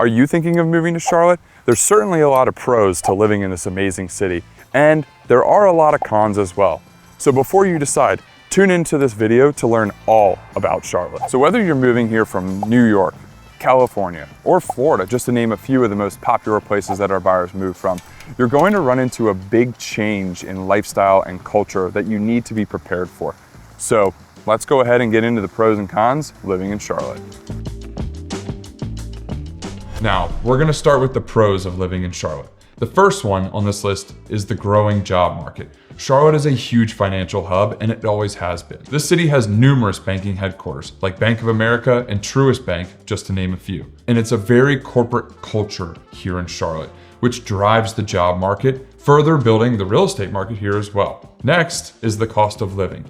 Are you thinking of moving to Charlotte? There's certainly a lot of pros to living in this amazing city, and there are a lot of cons as well. So before you decide, tune into this video to learn all about Charlotte. So whether you're moving here from New York, California, or Florida, just to name a few of the most popular places that our buyers move from, you're going to run into a big change in lifestyle and culture that you need to be prepared for. So let's go ahead and get into the pros and cons of living in Charlotte. Now, we're gonna start with the pros of living in Charlotte. The first one on this list is the growing job market. Charlotte is a huge financial hub, and it always has been. This city has numerous banking headquarters, like Bank of America and Truist Bank, just to name a few. And it's a very corporate culture here in Charlotte, which drives the job market, further building the real estate market here as well. Next is the cost of living.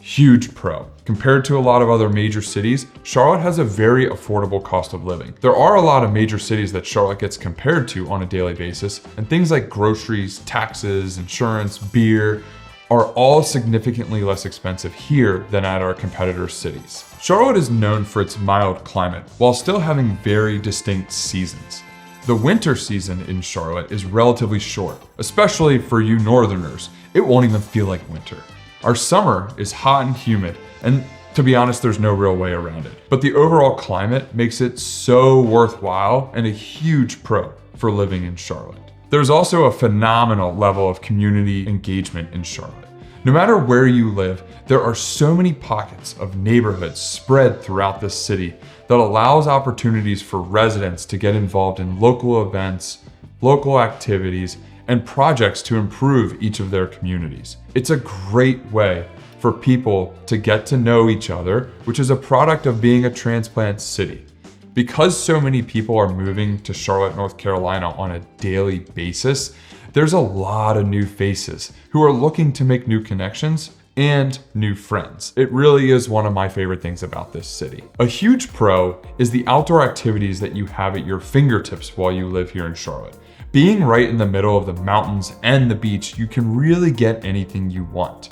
Huge pro. Compared to a lot of other major cities, Charlotte has a very affordable cost of living. There are a lot of major cities that Charlotte gets compared to on a daily basis, and things like groceries, taxes, insurance, beer are all significantly less expensive here than at our competitor cities. Charlotte is known for its mild climate, while still having very distinct seasons. The winter season in Charlotte is relatively short, especially for you northerners. It won't even feel like winter. Our summer is hot and humid, and to be honest, there's no real way around it. But the overall climate makes it so worthwhile and a huge pro for living in Charlotte. There's also a phenomenal level of community engagement in Charlotte. No matter where you live, there are so many pockets of neighborhoods spread throughout this city that allows opportunities for residents to get involved in local events, local activities, and projects to improve each of their communities. It's a great way for people to get to know each other, which is a product of being a transplant city. Because so many people are moving to Charlotte, North Carolina on a daily basis, there's a lot of new faces who are looking to make new connections and new friends. It really is one of my favorite things about this city. A huge pro is the outdoor activities that you have at your fingertips while you live here in Charlotte. Being right in the middle of the mountains and the beach, you can really get anything you want.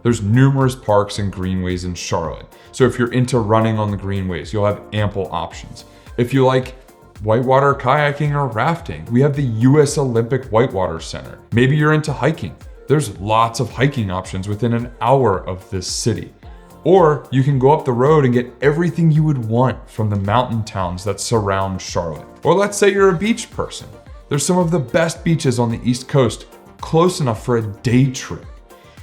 There's numerous parks and greenways in Charlotte. So if you're into running on the greenways, you'll have ample options. If you like whitewater kayaking or rafting, we have the US Olympic Whitewater Center. Maybe you're into hiking. There's lots of hiking options within an hour of this city. Or you can go up the road and get everything you would want from the mountain towns that surround Charlotte. Or let's say you're a beach person. There's some of the best beaches on the East Coast, close enough for a day trip.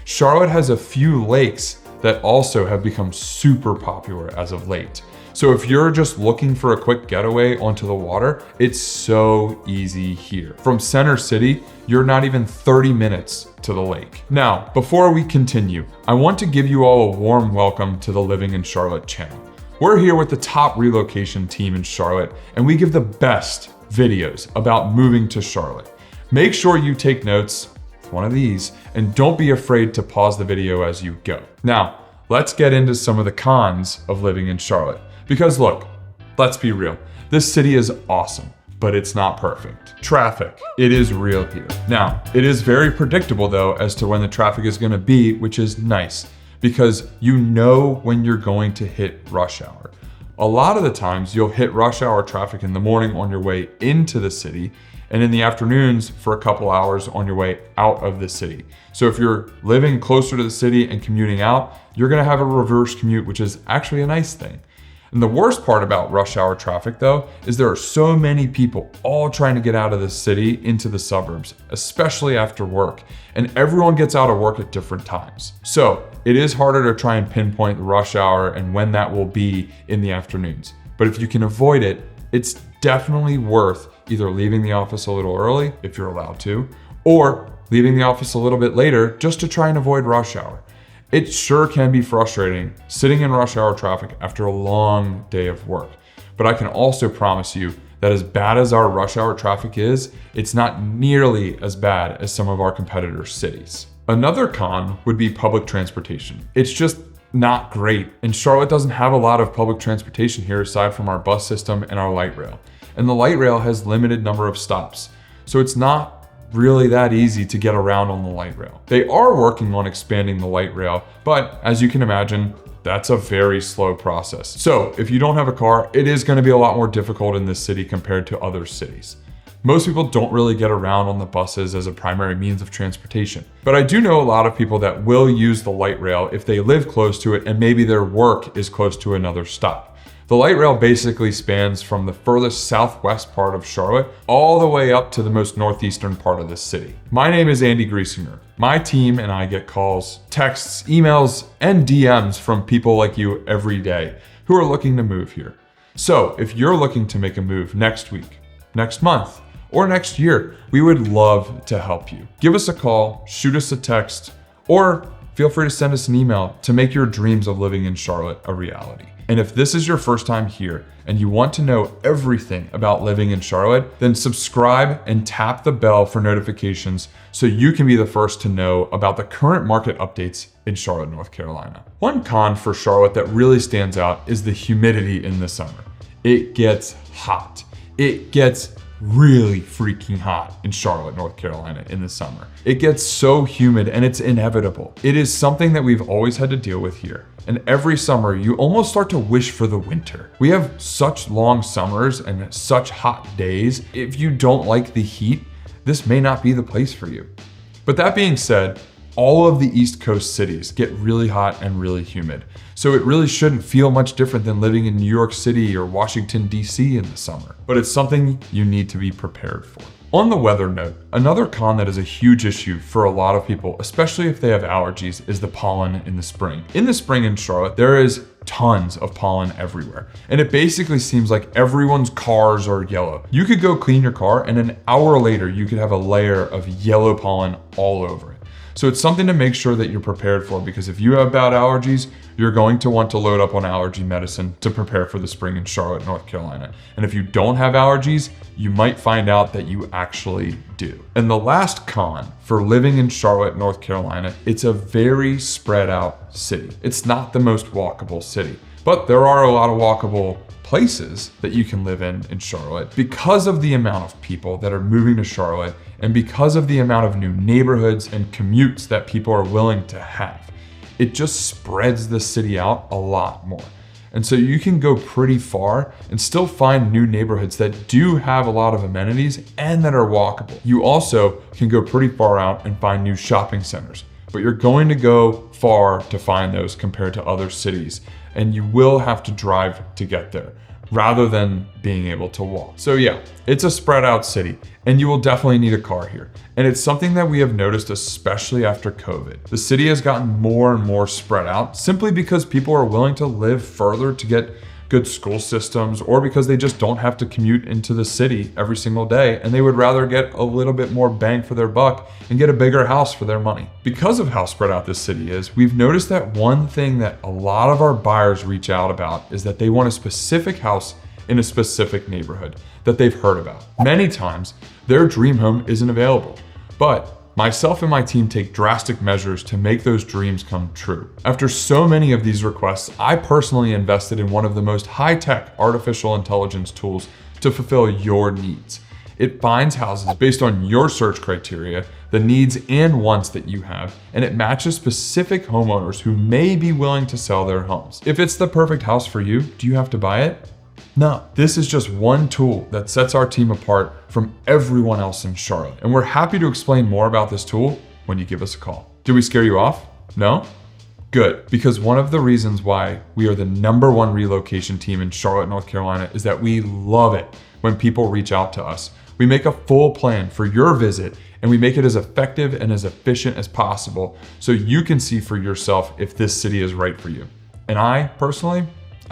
Charlotte has a few lakes that also have become super popular as of late. So if you're just looking for a quick getaway onto the water, it's so easy here. From Center City, you're not even 30 minutes to the lake. Now, before we continue, I want to give you all a warm welcome to the Living in Charlotte channel. We're here with the top relocation team in Charlotte, and we give the best videos about moving to Charlotte. Make sure you take notes, one of these, and don't be afraid to pause the video as you go. Now, let's get into some of the cons of living in Charlotte. Because look, let's be real, this city is awesome, but it's not perfect. Traffic, it is real here. Now, it is very predictable though as to when the traffic is gonna be, which is nice, because you know when you're going to hit rush hour. A lot of the times you'll hit rush hour traffic in the morning on your way into the city, and in the afternoons for a couple hours on your way out of the city. So if you're living closer to the city and commuting out, you're gonna have a reverse commute, which is actually a nice thing. And the worst part about rush hour traffic though, is there are so many people all trying to get out of the city into the suburbs, especially after work, and everyone gets out of work at different times. So it is harder to try and pinpoint the rush hour and when that will be in the afternoons. But if you can avoid it, it's definitely worth either leaving the office a little early, if you're allowed to, or leaving the office a little bit later just to try and avoid rush hour. It sure can be frustrating sitting in rush hour traffic after a long day of work. But I can also promise you that as bad as our rush hour traffic is, it's not nearly as bad as some of our competitor cities. Another con would be public transportation. It's just not great. And Charlotte doesn't have a lot of public transportation here aside from our bus system and our light rail. And the light rail has limited number of stops. So it's not really that easy to get around on the light rail. They are working on expanding the light rail, but as you can imagine, That's a very slow process. So if you don't have a car, it is going to be a lot more difficult in this city compared to other cities. Most people don't really get around on the buses as a primary means of transportation. But I do know a lot of people that will use the light rail if they live close to it and maybe their work is close to another stop. The light rail basically spans from the furthest southwest part of Charlotte all the way up to the most northeastern part of the city. My name is Andy Griesinger. My team and I get calls, texts, emails, and DMs from people like you every day who are looking to move here. So if you're looking to make a move next week, next month, or next year, we would love to help you. Give us a call, shoot us a text, or feel free to send us an email to make your dreams of living in Charlotte a reality. And if this is your first time here and you want to know everything about living in Charlotte, then subscribe and tap the bell for notifications so you can be the first to know about the current market updates in Charlotte, North Carolina. One con for Charlotte that really stands out is the humidity in the summer. It gets hot. It gets really freaking hot in Charlotte, North Carolina in the summer. It gets so humid and it's inevitable. It is something that we've always had to deal with here. And every summer, you almost start to wish for the winter. We have such long summers and such hot days. If you don't like the heat, this may not be the place for you. But that being said, all of the East Coast cities get really hot and really humid. So it really shouldn't feel much different than living in New York City or Washington, D.C. in the summer. But it's something you need to be prepared for. On the weather note, another con that is a huge issue for a lot of people, especially if they have allergies, is the pollen in the spring. In the spring in Charlotte, there is tons of pollen everywhere. And it basically seems like everyone's cars are yellow. You could go clean your car and an hour later, you could have a layer of yellow pollen all over it. So it's something to make sure that you're prepared for, because if you have bad allergies, you're going to want to load up on allergy medicine to prepare for the spring in Charlotte, North Carolina. And if you don't have allergies, you might find out that you actually do. And the last con for living in Charlotte, North Carolina, it's a very spread out city. It's not the most walkable city, but there are a lot of walkable places that you can live in Charlotte because of the amount of people that are moving to Charlotte and because of the amount of new neighborhoods and commutes that people are willing to have. It just spreads the city out a lot more. And so you can go pretty far and still find new neighborhoods that do have a lot of amenities and that are walkable. You also can go pretty far out and find new shopping centers, but you're going to go far to find those compared to other cities. And you will have to drive to get there rather than being able to walk. So yeah, it's a spread out city and you will definitely need a car here. And it's something that we have noticed, especially after COVID. The city has gotten more and more spread out simply because people are willing to live further to get good school systems, or because they just don't have to commute into the city every single day and they would rather get a little bit more bang for their buck and get a bigger house for their money. Because of how spread out this city is, we've noticed that one thing that a lot of our buyers reach out about is that they want a specific house in a specific neighborhood that they've heard about. Many times, their dream home isn't available, but myself and my team take drastic measures to make those dreams come true. After so many of these requests, I personally invested in one of the most high-tech artificial intelligence tools to fulfill your needs. It finds houses based on your search criteria, the needs and wants that you have, and it matches specific homeowners who may be willing to sell their homes. If it's the perfect house for you, do you have to buy it? No, this is just one tool that sets our team apart from everyone else in Charlotte. And we're happy to explain more about this tool when you give us a call. Did we scare you off? No? Good, because one of the reasons why we are the #1 relocation team in Charlotte, North Carolina is that we love it when people reach out to us. We make a full plan for your visit and we make it as effective and as efficient as possible so you can see for yourself if this city is right for you. And I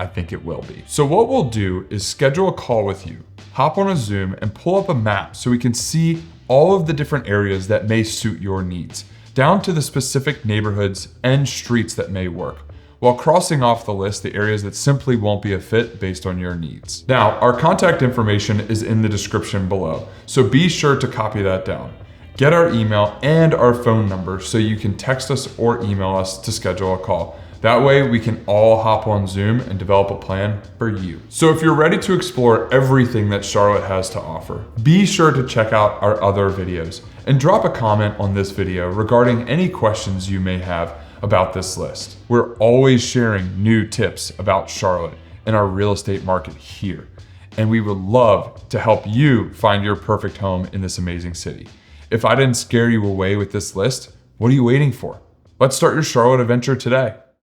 think it will be. So what we'll do is schedule a call with you, hop on a Zoom and pull up a map so we can see all of the different areas that may suit your needs, down to the specific neighborhoods and streets that may work, while crossing off the list the areas that simply won't be a fit based on your needs. Now, our contact information is in the description below, so be sure to copy that down. Get our email and our phone number so you can text us or email us to schedule a call. That way we can all hop on Zoom and develop a plan for you. So if you're ready to explore everything that Charlotte has to offer, be sure to check out our other videos and drop a comment on this video regarding any questions you may have about this list. We're always sharing new tips about Charlotte and our real estate market here. And we would love to help you find your perfect home in this amazing city. If I didn't scare you away with this list, what are you waiting for? Let's start your Charlotte adventure today.